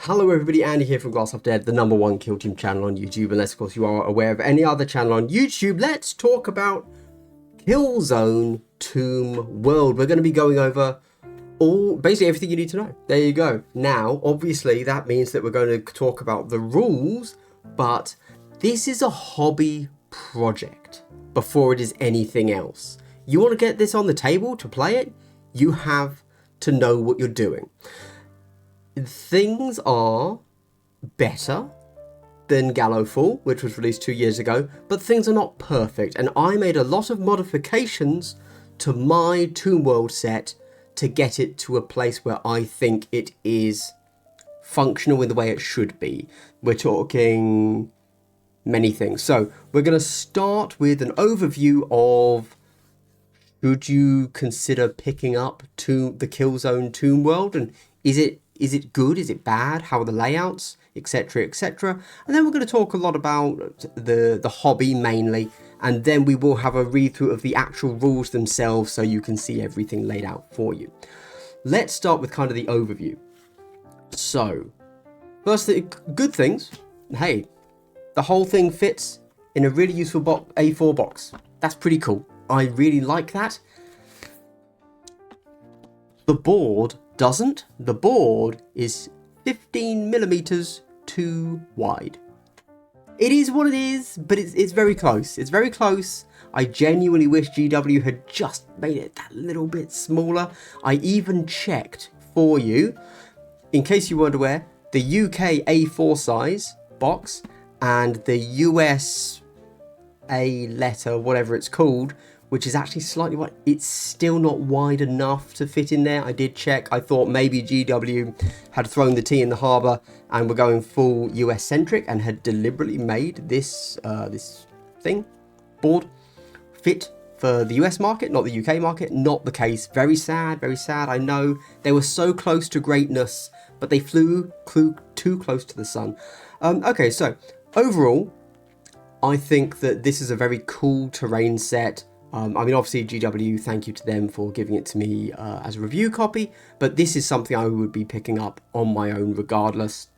Hello everybody, Andy here from Glass Half Dead, the #1 Kill Team channel on YouTube, unless of course you are aware of any other channel on YouTube. Let's talk about Killzone Tomb World. We're going to be going over basically everything you need to know. There you go. Now, obviously that means that we're going to talk about the rules, but this is a hobby project before it is anything else. You want to get this on the table to play it, you have to know what you're doing. Things are better than Gallowfall, which was released 2 years ago, but things are not perfect, and I made a lot of modifications to my Tomb World set to get it to a place where I think it is functional in the way it should be. We're talking many things. So we're going to start with an overview of should you consider picking up the Killzone Tomb World, and is it good? Is it bad? How are the layouts, etc., etc.? And then we're going to talk a lot about the hobby mainly, and then we will have a read through of the actual rules themselves so you can see everything laid out for you. Let's start with kind of the overview. So, first, the good things. Hey, the whole thing fits in a really useful A4 box. That's pretty cool. I really like that. The board doesn't. The board is 15mm too wide. It is what it is, but it's very close. It's very close. I genuinely wish GW had just made it that little bit smaller. I even checked for you, in case you weren't aware, the UK A4 size box and the US A letter, whatever it's called, which is actually slightly wide, it's still not wide enough to fit in there. I did check. I thought maybe GW had thrown the tea in the harbour and were going full US centric and had deliberately made this board fit for the US market, not the UK market. Not the case. Very sad, very sad. I know they were so close to greatness, but they flew too close to the sun. Okay, so overall, I think that this is a very cool terrain set. I mean, obviously, GW, thank you to them for giving it to me as a review copy, but this is something I would be picking up on my own regardless.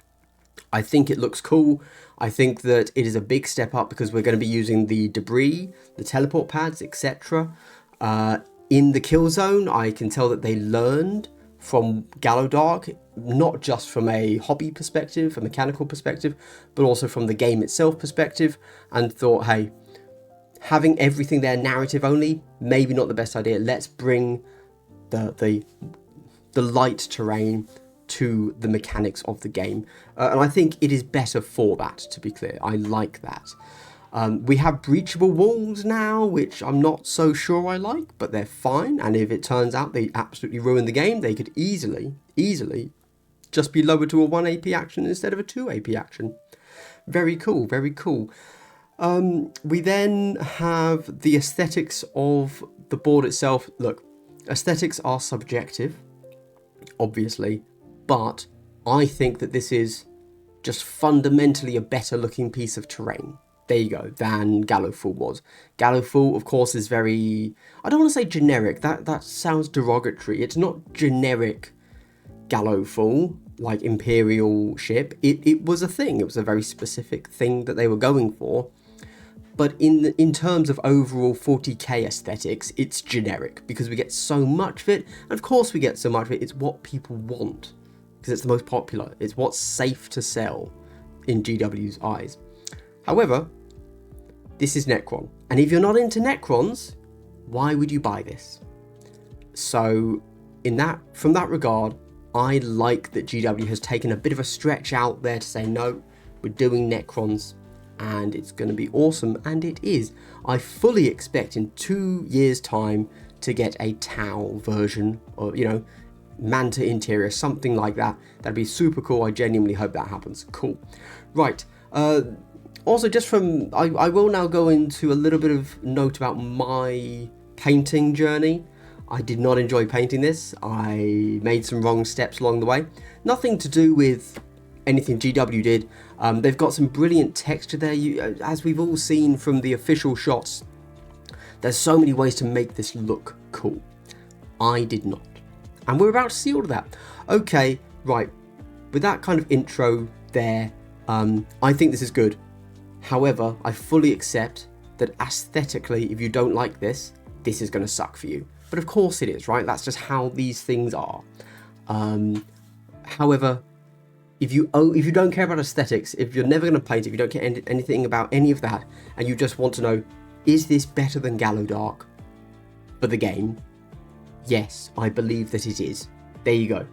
I think it looks cool. I think that it is a big step up because we're going to be using the debris, the teleport pads, etc. In the Killzone, I can tell that they learned from Gallowdark, not just from a hobby perspective, a mechanical perspective, but also from the game itself perspective, and thought, hey, having everything there narrative only, maybe not the best idea. Let's bring the light terrain to the mechanics of the game. And I think it is better for that, to be clear. I like that. We have breachable walls now, which I'm not so sure I like, but they're fine. And if it turns out they absolutely ruin the game, they could easily just be lowered to a 1 AP action instead of a 2 AP action. Very cool, very cool. We then have the aesthetics of the board itself. Look, aesthetics are subjective, obviously, but I think that this is just fundamentally a better looking piece of terrain. There you go, than Gallowfall was. Gallowfall, of course, is very, I don't want to say generic, that sounds derogatory. It's not generic Gallowfall, like Imperial ship. It was a thing, it was a very specific thing that they were going for. But in terms of overall 40k aesthetics, it's generic because we get so much of it. And of course we get so much of it, it's what people want because it's the most popular. It's what's safe to sell in GW's eyes. However, this is Necron. And if you're not into Necrons, why would you buy this? So from that regard, I like that GW has taken a bit of a stretch out there to say, no, we're doing Necrons. And it's going to be awesome, and it is. I fully expect in 2 years' time to get a Tau version, or Manta interior, something like that. That'd be super cool. I genuinely hope that happens. Cool. Right. Also, just from I will now go into a little bit of note about my painting journey. I did not enjoy painting this. I made some wrong steps along the way. Nothing to do with anything GW did. They've got some brilliant texture there. As we've all seen from the official shots, there's so many ways to make this look cool. I did not. And we're about to see all of that. Okay, right. with that kind of intro there, I think this is good. However, I fully accept that aesthetically, if you don't like this, this is going to suck for you. But of course it is, right? That's just how these things are. However, if you don't care about aesthetics, if you're never going to play it, if you don't care anything about any of that, and you just want to know, is this better than Gallowdark for the game? Yes, I believe that it is. There you go.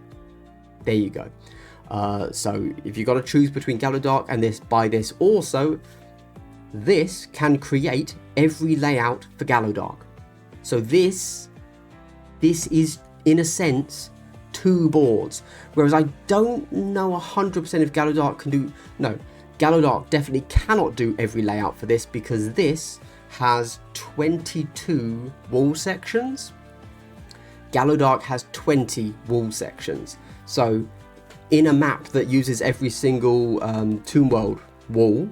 There you go. So if you've got to choose between Gallowdark and this, buy this. Also, this can create every layout for Gallowdark. So this is, in a sense, 2 boards. Whereas I don't know 100% if Gallowdark can do... No, Gallowdark definitely cannot do every layout for this, because this has 22 wall sections. Gallowdark has 20 wall sections. So in a map that uses every single Tomb World wall,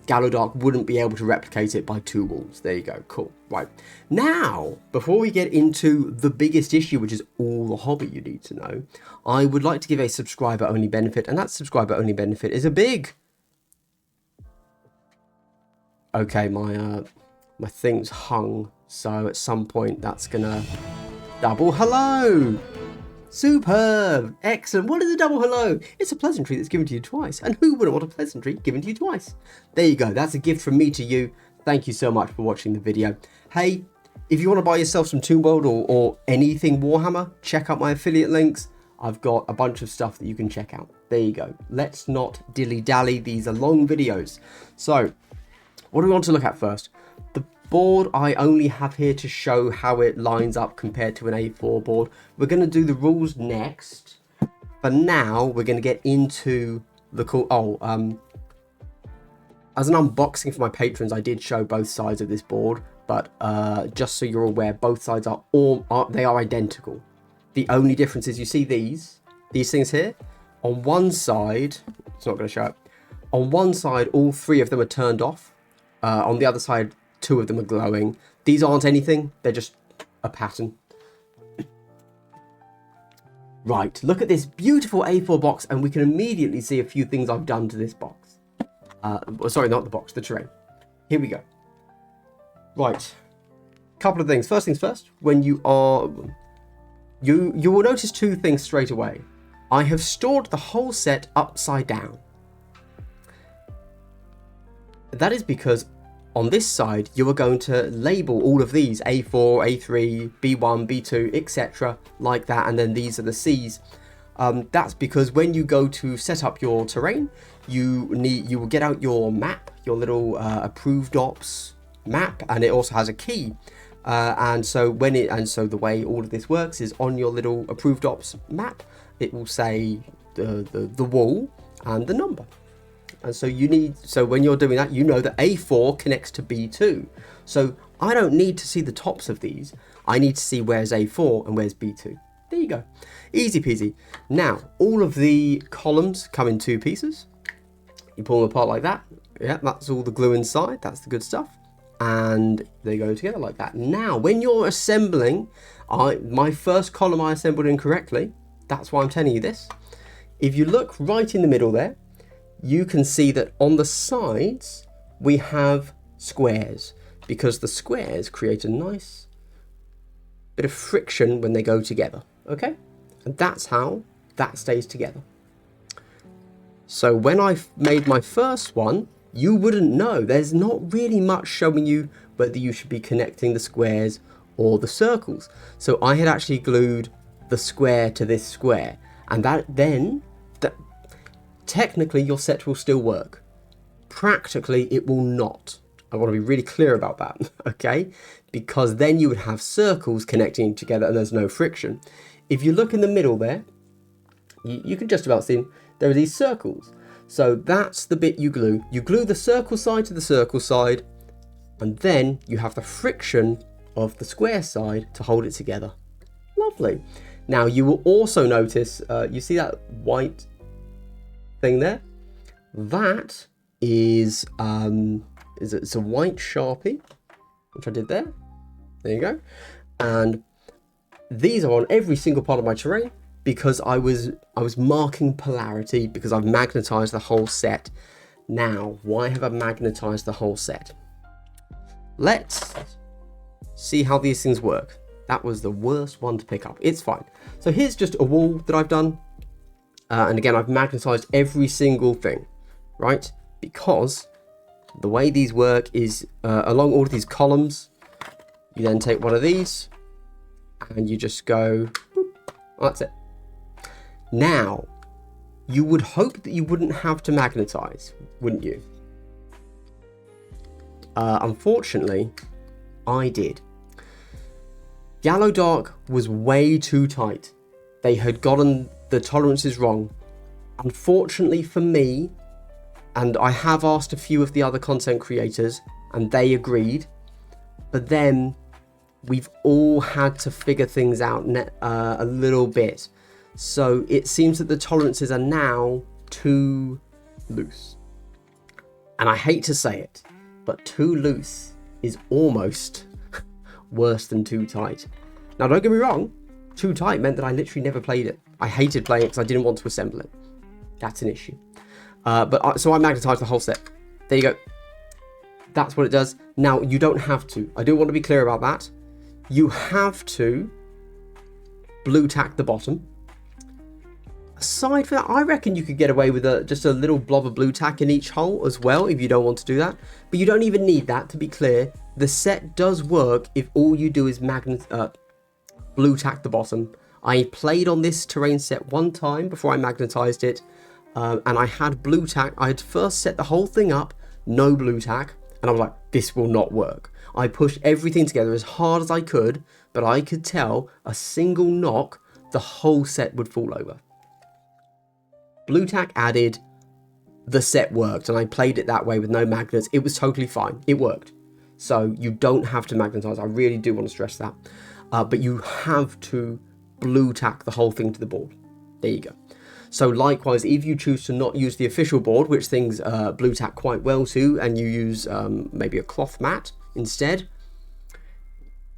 Gallowdark wouldn't be able to replicate it by 2 walls. There you go. Cool. Right. Now, before we get into the biggest issue, which is all the hobby you need to know, I would like to give a subscriber-only benefit, and that subscriber-only benefit is a big... Okay, my thing's hung, so at some point that's gonna double hello. Superb, excellent. What is a double hello? It's a pleasantry that's given to you twice, and who wouldn't want a pleasantry given to you twice? There you go. That's a gift from me to you. Thank you so much for watching the video. Hey, if you want to buy yourself some Tomb World or anything Warhammer, check out my affiliate links. I've got a bunch of stuff that you can check out. There you go. Let's not dilly-dally. These are long videos. So, what do we want to look at first? The board I only have here to show how it lines up compared to an A4 board. We're going to do the rules next. For now, we're going to get into the cool... as an unboxing for my patrons, I did show both sides of this board, but just so you're aware, both sides are identical. The only difference is, you see these things here? On one side, it's not going to show up. On one side, all 3 of them are turned off. On the other side, 2 of them are glowing. These aren't anything, they're just a pattern. Right, look at this beautiful A4 box, and we can immediately see a few things I've done to this box. Sorry, not the box, the terrain. Here we go. Right, couple of things. First things first, when you are... You will notice 2 things straight away. I have stored the whole set upside down. That is because on this side, you are going to label all of these A4, A3, B1, B2, etc. like that, and then these are the Cs. That's because when you go to set up your terrain, you will get out your map, your little approved ops map, and it also has a key. And so the way all of this works is, on your little approved ops map, it will say the wall and the number. And so when you're doing that, you know that A4 connects to B2. So I don't need to see the tops of these. I need to see where's A4 and where's B2. There you go. Easy peasy. Now, all of the columns come in 2 pieces. You pull them apart like that. Yeah, that's all the glue inside. That's the good stuff. And they go together like that. Now, when you're assembling, my first column I assembled incorrectly. That's why I'm telling you this. If you look right in the middle there, you can see that on the sides we have squares, because the squares create a nice bit of friction when they go together. Okay, and that's how that stays together. So when I made my first one, you wouldn't know. There's not really much showing you whether you should be connecting the squares or the circles. So I had actually glued the square to this square, and technically your set will still work. Practically it will not. I want to be really clear about that, okay? Because then you would have circles connecting together and there's no friction. If you look in the middle there, you can just about see them. There are these circles. So that's the bit you glue. You glue the circle side to the circle side, and then you have the friction of the square side to hold it together. Lovely. Now you will also notice, you see that white thing there? That is it's a white Sharpie, which I did there. There you go. And these are on every single part of my terrain, because I was marking polarity because I've magnetized the whole set. Now, why have I magnetized the whole set? Let's see how these things work. That was the worst one to pick up. It's fine. So here's just a wall that I've done. And again, I've magnetized every single thing, right? Because the way these work is along all of these columns, you then take one of these and you just go, boop, that's it. Now, you would hope that you wouldn't have to magnetize, wouldn't you? Unfortunately, I did. Yellow Dark was way too tight. They had gotten the tolerances wrong. Unfortunately for me, and I have asked a few of the other content creators, and they agreed, but then we've all had to figure things out a little bit. So it seems that the tolerances are now too loose. And I hate to say it, but too loose is almost worse than too tight. Now, don't get me wrong, too tight meant that I literally never played it. I hated playing it because I didn't want to assemble it. That's an issue. So I magnetized the whole set. There you go. That's what it does. Now, you don't have to. I do want to be clear about that. You have to blue tack the bottom. Aside from that, I reckon you could get away with just a little blob of blue tack in each hole as well if you don't want to do that. But you don't even need that, to be clear. The set does work if all you do is blue tack the bottom. I played on this terrain set one time before I magnetized it, and I had blue tack. I had first set the whole thing up, no blue tack, and I was like, this will not work. I pushed everything together as hard as I could, but I could tell a single knock, the whole set would fall over. Blue tack added, the set worked, and I played it that way with no magnets. It was totally fine. It worked. So you don't have to magnetize. I really do want to stress that. But you have to blue tack the whole thing to the board. There you go. So likewise, if you choose to not use the official board, which things blue tack quite well to, and you use maybe a cloth mat instead,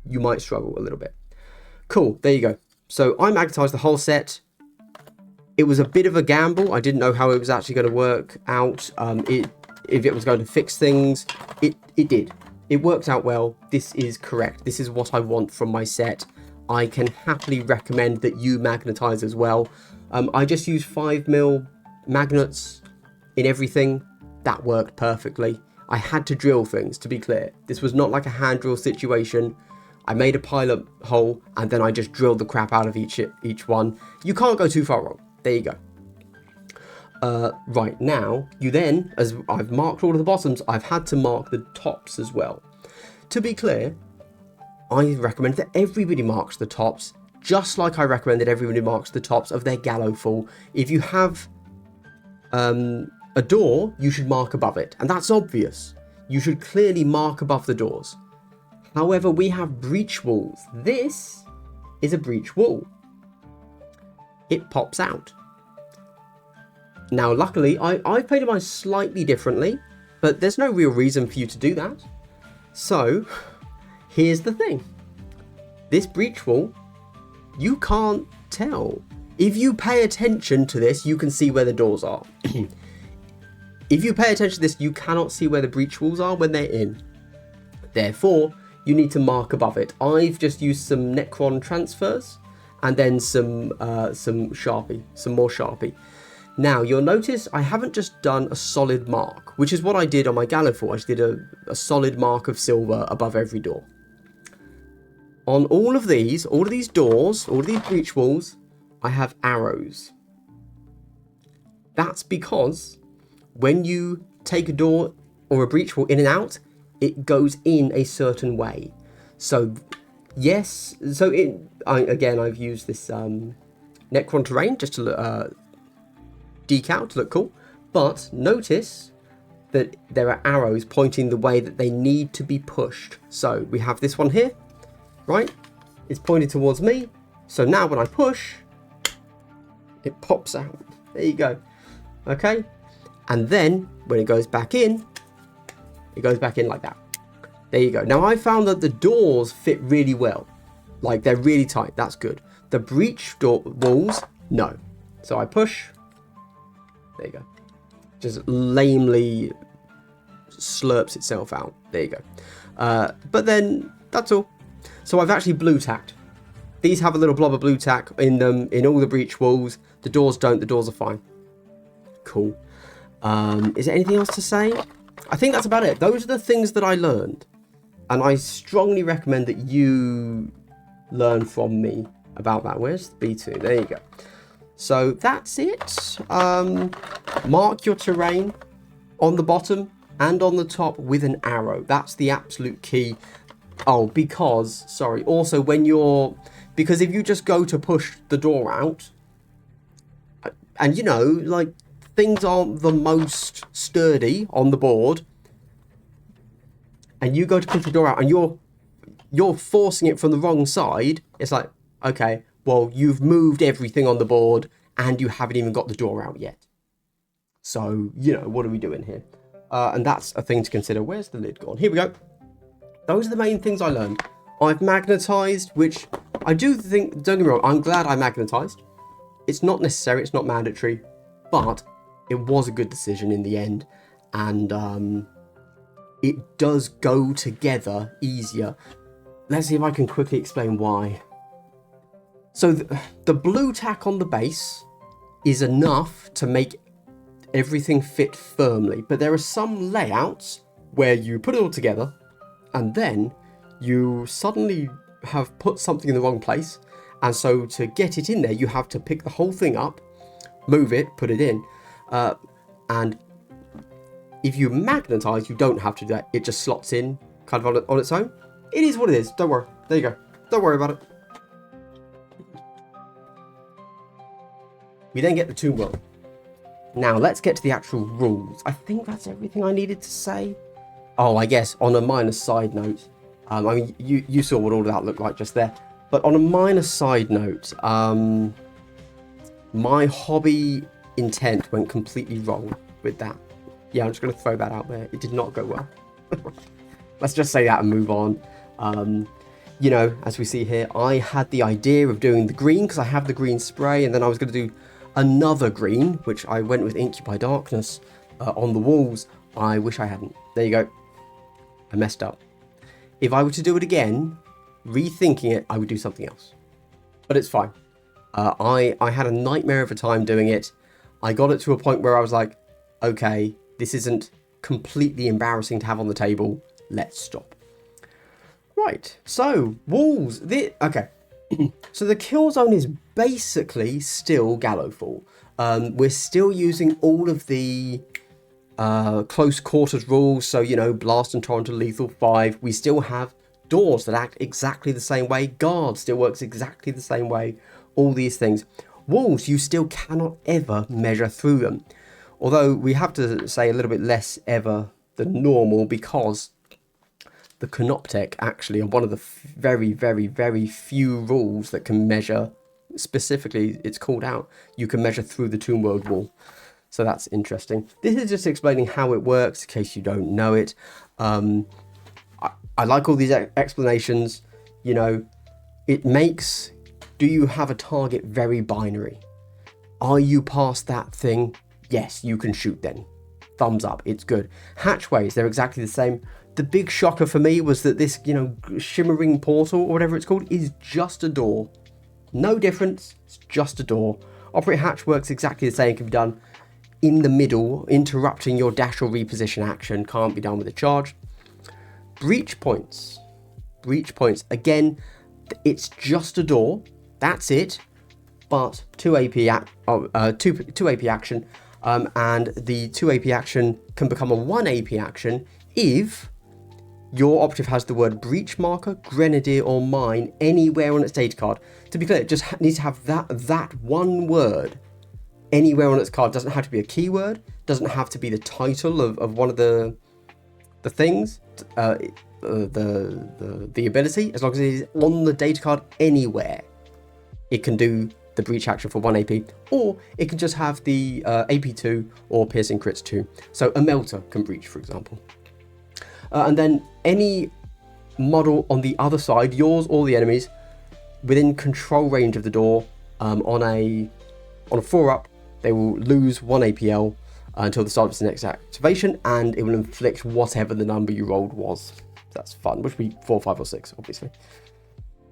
you might struggle a little bit. Cool, there you go. So I magnetized the whole set. It was a bit of a gamble. I didn't know how it was actually going to work out. If it was going to fix things, it did. It worked out well. This is correct. This is what I want from my set. I can happily recommend that you magnetize as well. I just used 5mm magnets in everything. That worked perfectly. I had to drill things, to be clear. This was not like a hand drill situation. I made a pilot hole and then I just drilled the crap out of each one. You can't go too far wrong. There you go. Right, now, you then, as I've marked all of the bottoms, I've had to mark the tops as well. To be clear, I recommend that everybody marks the tops, just like I recommend that everybody marks the tops of their gallows fall. If you have a door, you should mark above it, and that's obvious. You should clearly mark above the doors. However, we have breach walls. This is a breach wall. It pops out. Now, luckily, I've played mine slightly differently, but there's no real reason for you to do that. So, here's the thing. This breach wall, you can't tell. If you pay attention to this, you can see where the doors are. If you pay attention to this, you cannot see where the breach walls are when they're in. Therefore, you need to mark above it. I've just used some necron transfers and then some more Sharpie. Now, you'll notice I haven't just done a solid mark, which is what I did on my Galliford. I just did a solid mark of silver above every door. On all of these doors, all of these breach walls, I have arrows. That's because when you take a door or a breach wall in and out, it goes in a certain way. So, yes, I've used this necron terrain just to look, decal to look cool, but notice that there are arrows pointing the way that they need to be pushed. So we have this one here, right? It's pointed towards me. So now when I push, it pops out. There you go. Okay. And then when it goes back in, it goes back in like that. There you go. Now I found that the doors fit really well. Like they're really tight. That's good. The breach door walls No. So I push. There you go. Just lamely slurps itself out. There you go. But then that's all. So I've actually blue tacked. These have a little blob of blue tack in them in all the breach walls. The doors don't. The doors are fine. Cool. Is there anything else to say? I think that's about it. Those are the things that I learned. And I strongly recommend that you learn from me about that. Where's the B2? There you go. So that's it. Mark your terrain on the bottom and on the top with an arrow. That's the absolute key. Oh, because, sorry, also when you're, because if you just go to push the door out, and you know, like, things aren't the most sturdy on the board, and you go to push the door out and you're forcing it from the wrong side, it's like, okay, well, you've moved everything on the board and you haven't even got the door out yet. So, you know, what are we doing here? And that's a thing to consider. Where's the lid gone? Here we go. Those are the main things I learned. I've magnetized, which I do think, don't get me wrong, I'm glad I magnetized. It's not necessary, it's not mandatory, but it was a good decision in the end. And it does go together easier. Let's see if I can quickly explain why. So the blue tack on the base is enough to make everything fit firmly, but there are some layouts where you put it all together and then you suddenly have put something in the wrong place, and so to get it in there you have to pick the whole thing up, move it, put it in, and if you magnetize you don't have to do that. It just slots in kind of on its own. It is what it is, don't worry. There you go, don't worry about it. We then get the tomb world. Now let's get to the actual rules. I think that's everything I needed to say. Oh, I guess on a minor side note, I mean, you saw what all of that looked like just there. But on a minor side note, my hobby intent went completely wrong with that. Yeah, I'm just going to throw that out there. It did not go well. Let's just say that and move on. You know, as we see here, I had the idea of doing the green because I have the green spray, and then I was going to do another green, which I went with Ink You by Darkness on the walls. I wish I hadn't. There you go. I messed up. If I were to do it again, rethinking it, I would do something else. But it's fine. I had a nightmare of a time doing it. I got it to a point where I was like, okay, this isn't completely embarrassing to have on the table. Let's stop. Right, so walls. Okay. So the Killzone is basically still Gallowfall. We're still using all of the close quarters rules. So, you know, Blast and Torrent to Lethal 5. We still have doors that act exactly the same way. Guard still works exactly the same way. All these things. Walls, you still cannot ever measure through them. Although we have to say a little bit less ever than normal, because the Canoptech actually are one of the very, very, very few rules that can measure, specifically it's called out, you can measure through the Tomb World wall. So that's interesting. This is just explaining how it works in case you don't know it. I like all these explanations. You know, it makes, do you have a target, very binary. Are you past that thing? Yes, you can shoot then. Thumbs up, it's good. Hatchways, they're exactly the same. The big shocker for me was that this, you know, shimmering portal or whatever it's called is just a door. No difference, it's just a door. Operate hatch works exactly the same, can be done in the middle, interrupting your dash or reposition action, can't be done with a charge. Breach points. Breach points, again, it's just a door, that's it, but 2 AP action, and the 2 AP action can become a 1 AP action if your operative has the word breach marker, grenadier, or mine anywhere on its data card. To be clear, it just needs to have that one word anywhere on its card. Doesn't have to be a keyword, doesn't have to be the title of one of the things, the ability. As long as it is on the data card anywhere, it can do the breach action for 1 AP, or it can just have the AP 2 or piercing crits 2. So a melter can breach, for example. And then any model on the other side, yours or the enemy's, within control range of the door, on a On a 4-up, they will lose 1 APL until the start of its next activation, and it will inflict whatever the number you rolled was. That's fun, which would be 4, 5, or 6, obviously.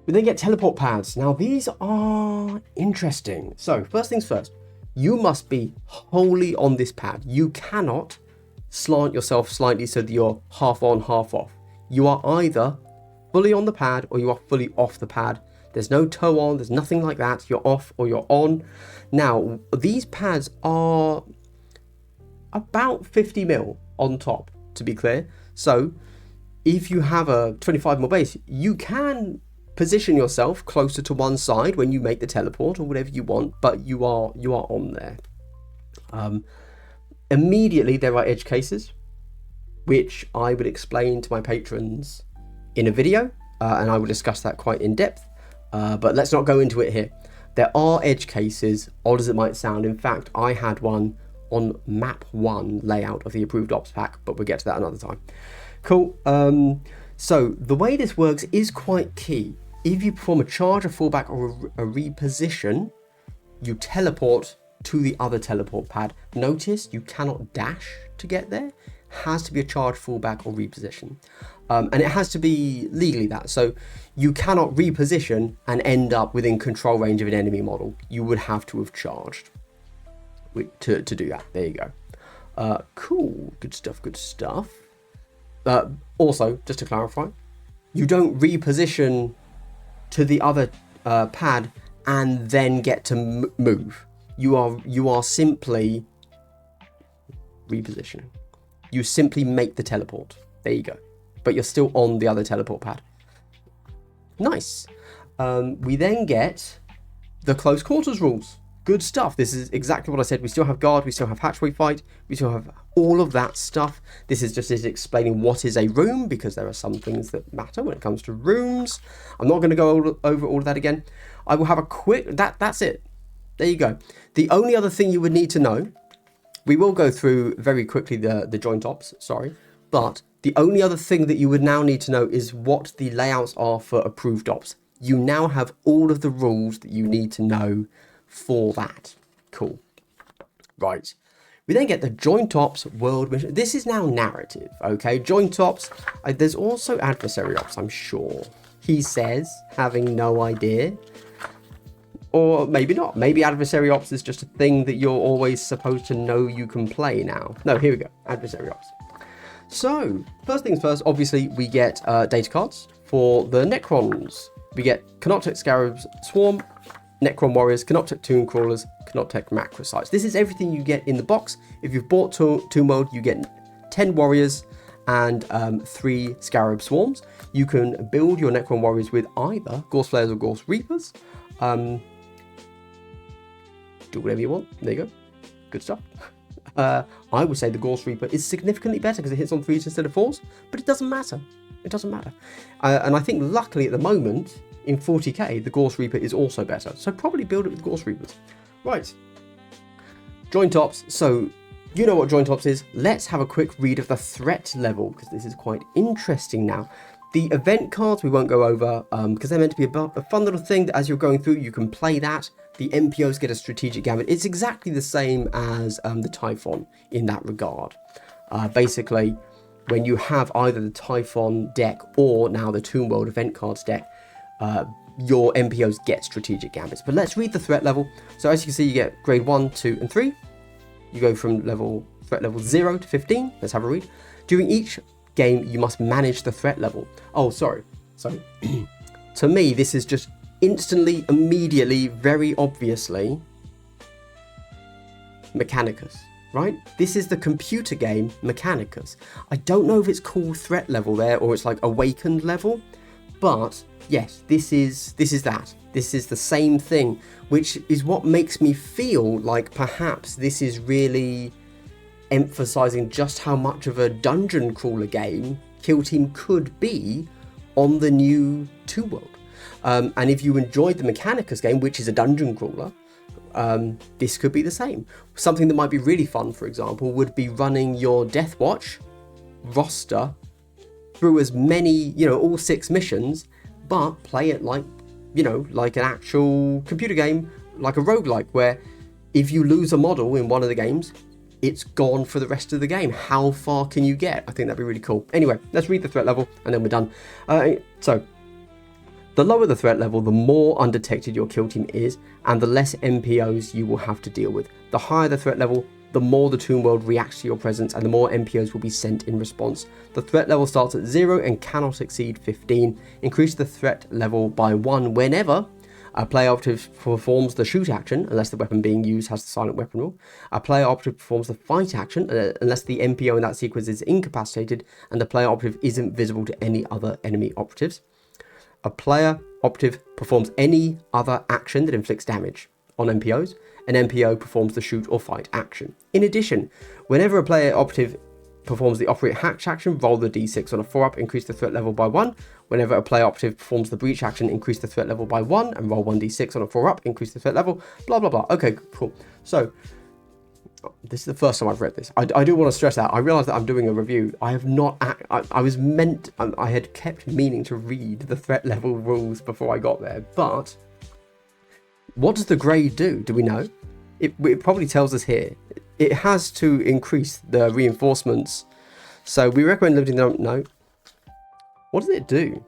We then get teleport pads. Now, these are interesting. So, first things first, you must be wholly on this pad. You cannot slant yourself slightly so that you're half on, half off. You are either fully on the pad or you are fully off the pad. There's no toe on, there's nothing like that. You're off or you're on. Now, these pads are about 50 mil on top, to be clear. So if you have a 25 mil base, you can position yourself closer to one side when you make the teleport or whatever you want, but you are on there. Immediately there are edge cases, which I would explain to my patrons in a video, and I will discuss that quite in depth, but let's not go into it here. There are edge cases, odd as it might sound. In fact, I had one on map 1 layout of the approved ops pack, but we'll get to that another time. Cool. So the way this works is quite key. If you perform a charge, a fallback, or a reposition, you teleport to the other teleport pad. Notice you cannot dash to get there. It has to be a charge, fallback, or reposition. And it has to be legally that. So you cannot reposition and end up within control range of an enemy model. You would have to have charged to do that. There you go. Cool. Good stuff. Good stuff. Also, just to clarify, you don't reposition to the other pad and then get to move. You are simply repositioning. You simply make the teleport. There you go. But you're still on the other teleport pad. Nice. We then get the close quarters rules. Good stuff. This is exactly what I said. We still have guard, we still have hatchway fight, we still have all of that stuff. This is just explaining what is a room, because there are some things that matter when it comes to rooms. I'm not going to go over all of that again. I will have a quick, that's it. There you go. The only other thing you would need to know, we will go through very quickly the joint ops, sorry, but the only other thing that you would now need to know is what the layouts are for approved ops. You now have all of the rules that you need to know for that. Cool. Right. We then get the joint ops world mission. This is now narrative, okay? Joint ops. There's also adversary ops, I'm sure. He says, having no idea. Or maybe not. Maybe adversary ops is just a thing that you're always supposed to know you can play now. No, here we go. Adversary ops. So, first things first, obviously, we get data cards for the necrons. We get Canoptech Scarabs Swarm, Necron Warriors, Canoptech Tomb Crawlers, Canoptech Macrosites. This is everything you get in the box. If you've bought Tomb World, you get 10 Warriors and 3 Scarab Swarms. You can build your Necron Warriors with either Gorse Flayers or Gorse Reapers. Do whatever you want. There you go. Good stuff. I would say the Gorse Reaper is significantly better because it hits on 3s instead of 4s, but it doesn't matter. It doesn't matter. And I think luckily at the moment, in 40k, the Gorse Reaper is also better. So probably build it with Gorse Reapers. Right. Joint ops. So you know what joint ops is. Let's have a quick read of the threat level, because this is quite interesting now. The event cards we won't go over because they're meant to be a fun little thing that as you're going through, you can play that. The MPOs get a strategic gambit. It's exactly the same as the Typhon in that regard. Basically, when you have either the Typhon deck or now the Tomb World event cards deck, your MPOs get strategic gambits. But let's read the threat level. So as you can see, you get grade 1, 2, and 3. You go from threat level 0 to 15. Let's have a read. During each game, you must manage the threat level. Oh, sorry. So to me, this is just instantly, immediately, very obviously Mechanicus, right? This is the computer game Mechanicus. I don't know if it's called threat level there or it's like awakened level, but yes, this is that. This is the same thing, which is what makes me feel like perhaps this is really emphasizing just how much of a dungeon crawler game Kill Team could be on the new Tomb World. And if you enjoyed the Mechanicus game, which is a dungeon crawler, this could be the same. Something that might be really fun, for example, would be running your Deathwatch roster through as many, all 6 missions, but play it like, like an actual computer game, like a roguelike, where if you lose a model in one of the games, it's gone for the rest of the game. How far can you get? I think that'd be really cool. Anyway, let's read the threat level and then we're done. So, the lower the threat level, the more undetected your kill team is, and the less MPOs you will have to deal with. The higher the threat level, the more the Toon World reacts to your presence, and the more MPOs will be sent in response. The threat level starts at 0 and cannot exceed 15. Increase the threat level by 1 whenever a player operative performs the shoot action, unless the weapon being used has the silent weapon rule. A player operative performs the fight action, unless the MPO in that sequence is incapacitated and the player operative isn't visible to any other enemy operatives. A player operative performs any other action that inflicts damage on MPOs. An MPO performs the shoot or fight action. In addition, whenever a player operative performs the operate hatch action, roll the d6 on a 4-up, increase the threat level by 1. Whenever a player operative performs the breach action, increase the threat level by 1 and roll 1d6 on a 4-up, increase the threat level, blah, blah, blah. Okay, cool. So, this is the first time I've read this. I do want to stress out, I realise that I'm doing a review. I have not, I had kept meaning to read the threat level rules before I got there, but what does the grade do? Do we know? It probably tells us here. It has to increase the reinforcements. So we recommend limiting them. No. What does it do?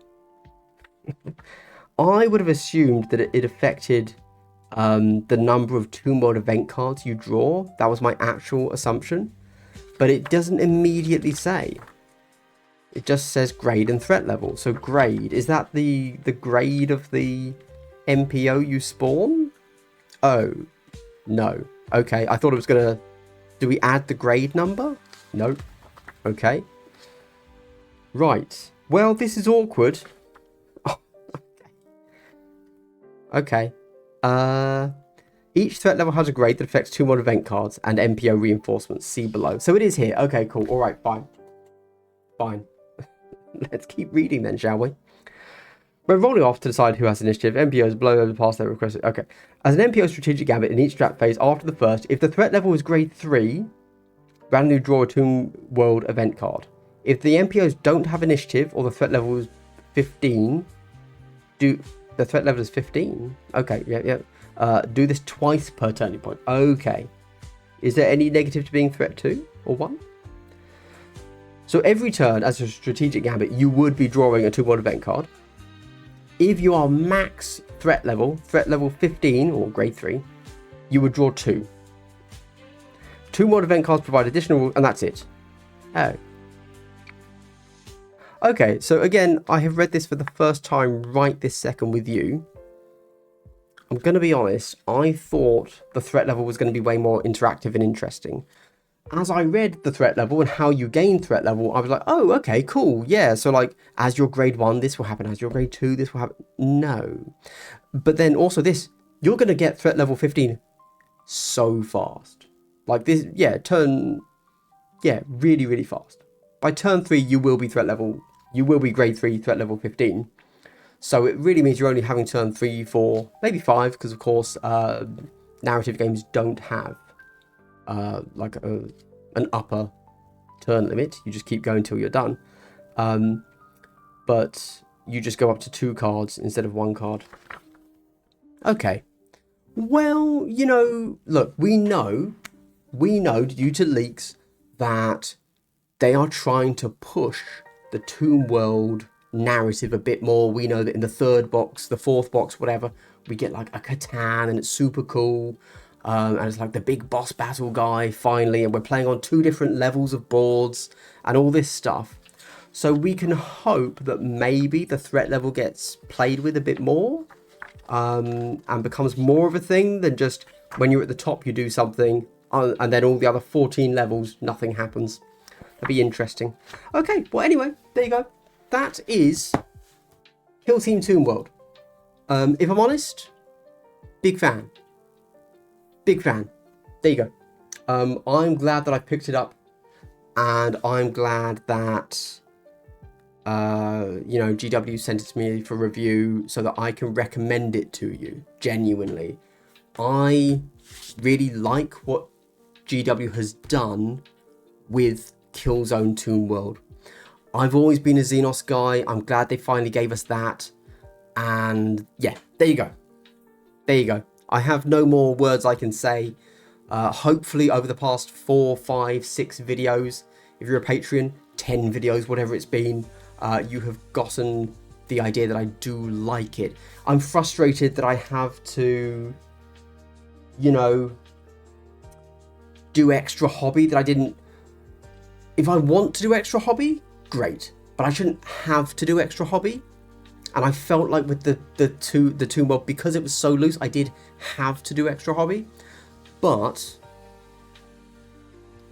I would have assumed that it affected the number of Toon World event cards you draw. That was my actual assumption. But it doesn't immediately say. It just says grade and threat level. So grade, is that the grade of the MPO you spawn? Oh, no. Okay, I thought it was going to... Do we add the grade number? No. Okay. Right. Well, this is awkward. Oh, okay. Each threat level has a grade that affects 2 more event cards and MPO reinforcements. See below. So it is here. Okay, cool. All right, fine. Fine. Let's keep reading then, shall we? We're rolling off to decide who has initiative. MPOs blow over past their requested. Okay. As an MPO strategic gambit in each strat phase after the first, if the threat level is grade 3, randomly draw a Toon World event card. If the MPOs don't have initiative or the threat level is 15, the threat level is 15? Okay, yeah. Do this twice per turning point. Okay. Is there any negative to being threat 2 or 1? So every turn as a strategic gambit, you would be drawing a Toon World event card. If you are max threat level 15 or grade 3, you would draw 2. 2 more event cards provide additional, and that's it. Oh. Okay, so again, I have read this for the first time right this second with you. I'm going to be honest, I thought the threat level was going to be way more interactive and interesting. As I read the threat level and how you gain threat level, I was like, oh, okay, cool, yeah. So like, as your grade 1, this will happen. As your grade 2, this will happen. No. But then also this, you're going to get threat level 15 so fast. Like this, yeah, really, really fast. By turn 3, you will be grade 3, threat level 15. So it really means you're only having turn 3, 4, maybe 5, because of course, narrative games don't have like an upper turn limit. You just keep going till you're done. But you just go up to 2 cards instead of 1 card. Okay. Well, you know, look, we know due to leaks that they are trying to push the Toon World narrative a bit more. We know that in the 3rd box, the 4th box, whatever, we get like a Catan and it's super cool. And it's like the big boss battle guy finally, and we're playing on 2 different levels of boards and all this stuff. So we can hope that maybe the threat level gets played with a bit more, and becomes more of a thing than just when you're at the top you do something and then all the other 14 levels nothing happens. That'd be interesting. Okay, well anyway, there you go. That is Kill Team Toon World. If I'm honest, big fan. Big fan. There you go. I'm glad that I picked it up, and I'm glad that GW sent it to me for review so that I can recommend it to you. Genuinely, I really like what GW has done with Killzone Toon World. I've always been a Xenos guy. I'm glad they finally gave us that, and yeah, there you go. There you go. I have no more words I can say. Hopefully over the past 4, 5, 6 videos, if you're a Patreon, 10 videos, whatever it's been, you have gotten the idea that I do like it. I'm frustrated that I have to, you know, do extra hobby that I didn't. If I want to do extra hobby, great, but I shouldn't have to do extra hobby. And I felt like with the two mod, because it was so loose, I did have to do extra hobby. But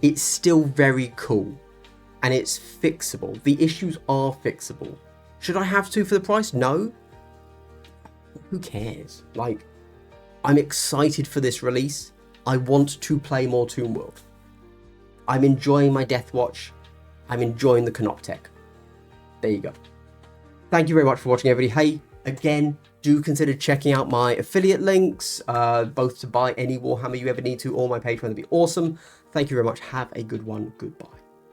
it's still very cool, and it's fixable. The issues are fixable. Should I have to for the price? No. Who cares? Like, I'm excited for this release. I want to play more Toon World. I'm enjoying my Deathwatch. I'm enjoying the Canoptech. There you go. Thank you very much for watching, everybody. Hey, again, do consider checking out my affiliate links, both to buy any Warhammer you ever need to, or my Patreon. That'd be awesome. Thank you very much. Have a good one. Goodbye.